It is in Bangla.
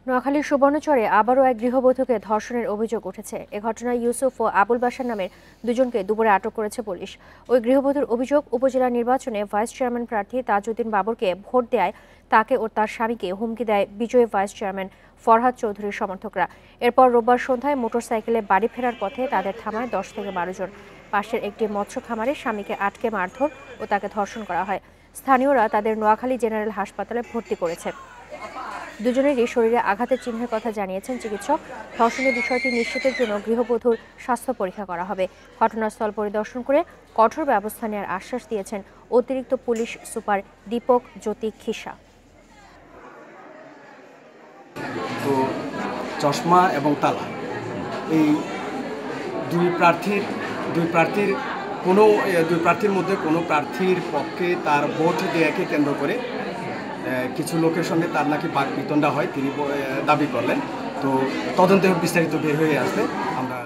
নোয়াখালীর সুবর্ণচরে আবারও এক গৃহবধূকে ধর্ষণের অভিযোগ উঠেছে। এ ঘটনায় ইউসুফ ও আবুল বাশার নামের দুজনকে দুপুরে আটক করেছে পুলিশ। ওই গৃহবধূর অভিযোগ, উপজেলা নির্বাচনে ভাইস চেয়ারম্যান প্রার্থী তাজউদ্দিন বাবরকে ভোট দেয় তাকে ও তার স্বামীকে হুমকি দেয় বিজয়ী ভাইস চেয়ারম্যান ফরহাদ চৌধুরীর সমর্থকরা। এরপর রোববার সন্ধ্যায় মোটরসাইকেলে বাড়ি ফেরার পথে তাদের থামায় 10 থেকে 12 জন। পাশের একটি মৎস্য খামারে স্বামীকে আটকে মারধর ও তাকে ধর্ষণ করা হয়। স্থানীয়রা তাদের নোয়াখালী জেনারেল হাসপাতালে ভর্তি করেছে। দুজনেরই শরীরে আঘাতের চিহ্নের কথা জানিয়েছেন চিকিৎসক। ধর্ষণের বিষয়টি নিশ্চিতের জন্য গৃহবধূর স্বাস্থ্য পরীক্ষা করা হবে। ঘটনাস্থল পরিদর্শন করে কঠোর ব্যবস্থা নেওয়ার আশ্বাস দিয়েছেন অতিরিক্ত পুলিশ সুপার দীপক জ্যোতি খিসা। তো চশমা এবং তালা, এই দুই প্রার্থীর মধ্যে কোনো প্রার্থীর পক্ষে তার ভোট দেওয়াকে কেন্দ্র করে কিছু লোকের সঙ্গে তার নাকি বাকবিতণ্ডা হয়, তিনি দাবি করলেন। তো তদন্তে বিস্তারিত বের হয়ে আসলে আমরা